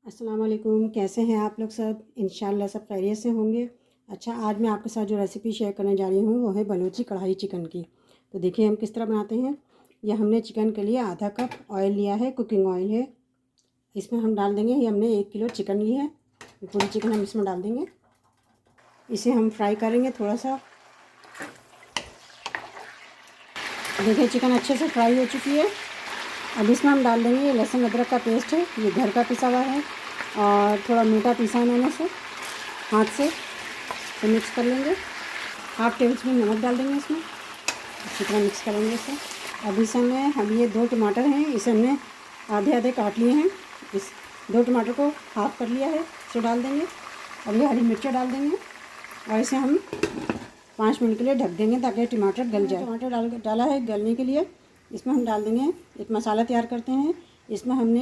अस्सलाम वालेकुम। कैसे हैं आप लोग सब? इंशाल्लाह सब खैरियत से होंगे। अच्छा, आज मैं आपके साथ जो रेसिपी शेयर करने जा रही हूँ वो है बलूची कढ़ाई चिकन की। तो देखिए हम किस तरह बनाते हैं। यह हमने चिकन के लिए आधा कप ऑयल लिया है, कुकिंग ऑयल है। इसमें हम डाल देंगे, ये हमने 1 किलो चिकन ली है, पूरी चिकन हम इसमें डाल देंगे। इसे हम फ्राई करेंगे थोड़ा सा। देखिए चिकन अच्छे से फ्राई हो चुकी है। अब इसमें हम डाल देंगे लहसुन अदरक का पेस्ट है, ये घर का पिसा हुआ है और थोड़ा मीठा पीसा है मैंने से हाथ से। तो मिक्स कर लेंगे। हाफ़ टेबल स्पून नमक डाल देंगे इसमें, अच्छी तरह मिक्स करेंगे इसे। अब इसमें हम ये 2 टमाटर हैं, इसे हमने आधे आधे काट लिए हैं। इस 2 टमाटर को हाफ़ कर लिया है, इसे डाल देंगे। अब ये हरी मिर्चें डाल देंगे और इसे हम 5 मिनट के लिए ढक देंगे ताकि टमाटर गल जाए। टमाटर डाला है गलने के लिए। इसमें हम डाल देंगे, एक मसाला तैयार करते हैं। इसमें हमने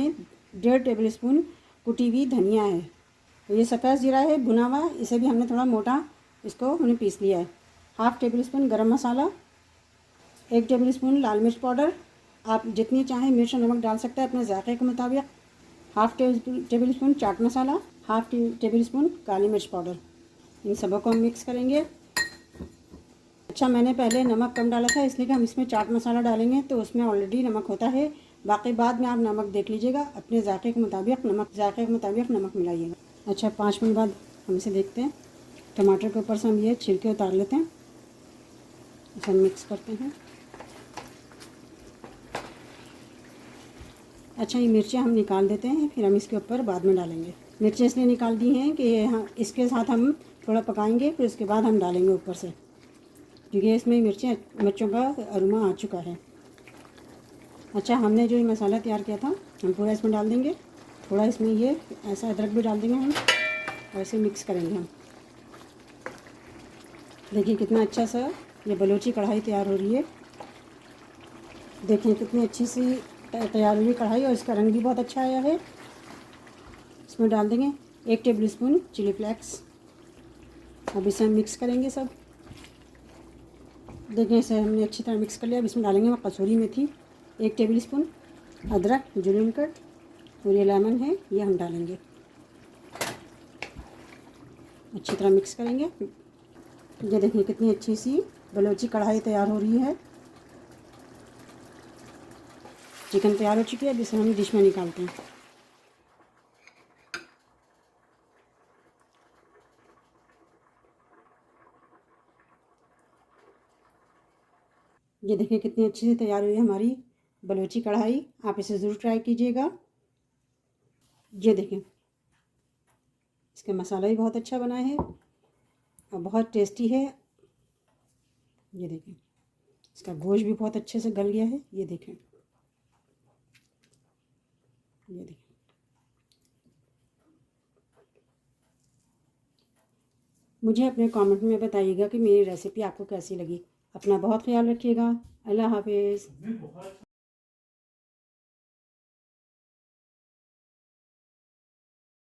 1.5 टेबल स्पून कुटी हुई धनिया है, ये सफ़ेद जीरा है भुना हुआ, इसे भी हमने थोड़ा मोटा इसको हमने पीस लिया है। हाफ़ टेबल स्पून गरम मसाला, 1 टेबल स्पून लाल मिर्च पाउडर, आप जितनी चाहें मिर्च और नमक डाल सकते हैं अपने जायके के मुताबिक। Half table spoon chaat masala, half table spoon काली मिर्च पाउडर। इन सबों को हम मिक्स करेंगे। अच्छा, मैंने पहले नमक कम डाला था इसलिए कि हम इसमें चाट मसाला डालेंगे तो उसमें ऑलरेडी नमक होता है। बाकी बाद में आप नमक देख लीजिएगा, अपने जायके के मुताबिक नमक मिलाइएगा। अच्छा, 5 मिनट बाद हम इसे देखते हैं। टमाटर के ऊपर से हम ये छिलके उतार लेते हैं, इसे हम मिक्स करते हैं। अच्छा, ये मिर्चें हम निकाल देते हैं, फिर हम इसके ऊपर बाद में डालेंगे। मिर्चें इसलिए निकाल दी हैं कि हाँ इसके साथ हम थोड़ा पकाएंगे, फिर उसके बाद हम डालेंगे ऊपर से, क्योंकि इसमें मिर्चों का अरोमा आ चुका है। अच्छा, हमने जो ये मसाला तैयार किया था हम पूरा इसमें डाल देंगे। थोड़ा इसमें ये ऐसा अदरक भी डाल देंगे हम और इसे मिक्स करेंगे हम। देखिए कितना अच्छा सा ये बलूची कढ़ाई तैयार हो रही है। देखिए कितनी अच्छी सी तैयार हुई कढ़ाई और इसका रंग भी बहुत अच्छा आया है। इसमें डाल देंगे 1 टेबल स्पून चिली फ्लेक्स। अब इसे हम मिक्स करेंगे सब। देखिए इसे हमने अच्छी तरह मिक्स कर लिया। अब इसमें डालेंगे कसूरी मेथी, 1 टेबल स्पून, अदरक जुलियन कट और ये लेमन है ये हम डालेंगे। अच्छी तरह मिक्स करेंगे। ये देखिए कितनी अच्छी सी बलूची कढ़ाई तैयार हो रही है। चिकन तैयार हो चुकी है, अब इसे हम डिश में निकालते हैं। ये देखिए कितनी अच्छी से तैयार हुई है हमारी बलूची कढ़ाई। आप इसे ज़रूर ट्राई कीजिएगा। ये देखें इसका मसाला भी बहुत अच्छा बना है और बहुत टेस्टी है। ये देखें इसका गोश्त भी बहुत अच्छे से गल गया है। ये देखें, ये देखें। मुझे अपने कमेंट में बताइएगा कि मेरी रेसिपी आपको कैसी लगी। अपना बहुत ख्याल रखिएगा। अल्लाह हाफिज़।